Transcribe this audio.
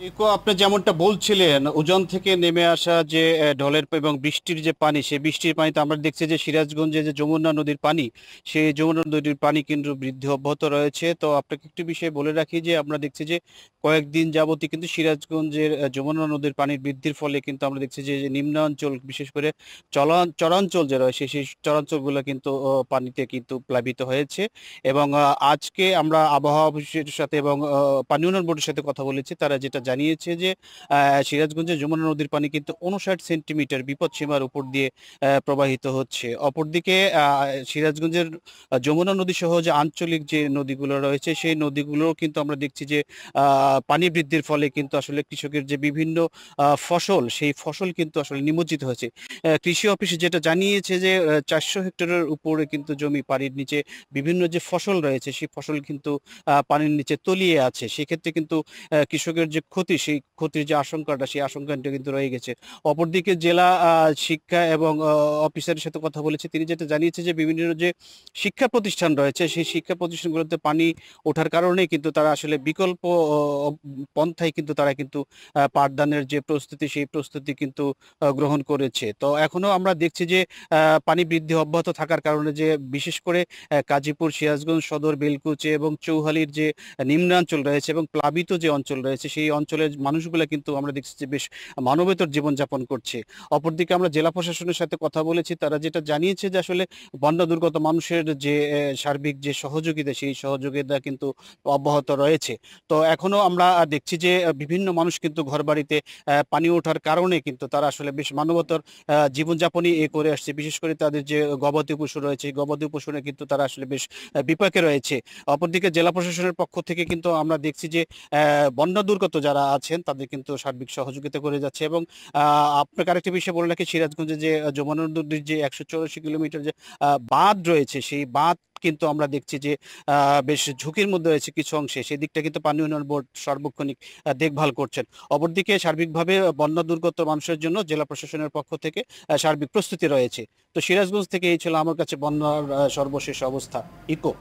Eco, আপনি যেমনটা বলছিলেন উজান থেকে নেমে আসা যে ঢলের এবং বৃষ্টির যে পানি, সেই বৃষ্টির পানিতে আমরা দেখছি যে সিরাজগঞ্জে যে যমুনা নদীর পানি, সেই যমুনা নদীর পানি কিন্তু বৃদ্ধি অব্যাহত রয়েছে। তো আপনাকে একটি বিষয় বলে রাখি যে আমরা দেখছি যে কয়েকদিন যাবতই কিন্তু সিরাজগঞ্জের যমুনা নদীর পানির বৃদ্ধির ফলে কিন্তু আমরা দেখছি যে যে নিম্নাঞ্চল, বিশেষ করে চরাঞ্চল যে রয়েছে সেই চরাঞ্চলগুলো কিন্তু পানিতে কিন্তু প্লাবিত হয়েছে। এবং আজকে আমরা আবহাওয়া অফিসের সাথে এবং পানি উন্নয়ন বোর্ডের সাথে কথা বলেছি, তারা যেটা জানিয়েছে যে সিরাজগঞ্জের যমুনা নদীর পানি কিন্তু 59 সেন্টিমিটার বিপদসীমার উপর দিয়ে প্রবাহিত হচ্ছে। অপরদিকে সিরাজগঞ্জের যমুনা নদী সহ যে আঞ্চলিক যে নদীগুলো রয়েছে সেই নদীগুলোও কিন্তু আমরা দেখছি যে পানি বৃদ্ধির ফলে কিন্তু আসলে কৃষকের যে বিভিন্ন ফসল, সেই ফসল কিন্তু আসলে নিমজ্জিত হয়েছে। কৃষি অফিস যেটা জানিয়েছে যে 400 হেক্টরের উপরে কিন্তু জমি পানির নিচে, বিভিন্ন যে ফসল রয়েছে সেই ফসল কিন্তু পানির নিচে তলিয়ে আছে। সেক্ষেত্রে কিন্তু কৃষকের যে ক্ষতি, সেই ক্ষতির যে আশঙ্কাটা, সেই আশঙ্কাটা কিন্তু রয়ে গেছে। অপরদিকে জেলা শিক্ষা এবং অফিসারের সাথে কথা বলেছে, তিনি যেটা জানিয়েছে যে বিভিন্ন যে শিক্ষা প্রতিষ্ঠান রয়েছে সেই শিক্ষা প্রতিষ্ঠানগুলোতে পানি ওঠার কারণে কিন্তু তারা আসলে বিকল্প পন্থায় কিন্তু তারা কিন্তু পাঠদানের যে প্রস্তুতি, সেই প্রস্তুতি কিন্তু গ্রহণ করেছে। তো এখনো আমরা দেখছি যে পানি বৃদ্ধি অব্যাহত থাকার কারণে যে বিশেষ করে গাজীপুর, সিরাজগঞ্জ সদর, বেলকুচি এবং চৌহালির যে নিম্নাঞ্চল রয়েছে এবং প্লাবিত যে অঞ্চল রয়েছে সেই অঞ্চলের মানুষগুলো কিন্তু আমরা দেখছি যে বেশ মানবেতর জীবনযাপন করছে। অপরদিকে আমরা জেলা প্রশাসনের সাথে কথা বলেছি, তারা যেটা জানিয়েছে যে আসলে বন্যা দুর্গত মানুষের যে সার্বিক যে সহযোগিতা, সেই সহযোগিতা কিন্তু অব্যাহত রয়েছে। তো এখনো আমরা দেখছি যে বিভিন্ন মানুষ কিন্তু ঘরবাড়িতে পানি ওঠার কারণে কিন্তু তারা আসলে বেশ মানবতর জীবনযাপনই করে আসছে। বিশেষ করে তাদের যে গবাদি পশু রয়েছে, গবাদি পশুরা কিন্তু তারা আসলে বেশ বিপাকে রয়েছে। অপরদিকে জেলা প্রশাসনের পক্ষ থেকে কিন্তু আমরা দেখছি যে বন্যা দুর্গত যারা আছেন তাদের কিন্তু সার্বিক সহযোগিতা করে যাচ্ছে। এবং আপনাকে আরেকটি বিষয় বলে রাখি, সিরাজগঞ্জে যে যমুনা নদীর যে 184 কিলোমিটার যে বাঁধ রয়েছে, সেই বাঁধ কিন্তু আমরা দেখছি যে বেশ ঝুঁকির মধ্যে রয়েছে কিছু অংশে। সেই দিকটা কিন্তু পানি উন্নয়ন বোর্ড সার্বক্ষণিক দেখভাল করছেন। অপরদিকে সার্বিকভাবে বন্যা দুর্গত মানুষের জন্য জেলা প্রশাসনের পক্ষ থেকে সার্বিক প্রস্তুতি রয়েছে। তো সিরাজগঞ্জ থেকে এই ছিল আমার কাছে বন্যার সর্বশেষ অবস্থা। ইকো।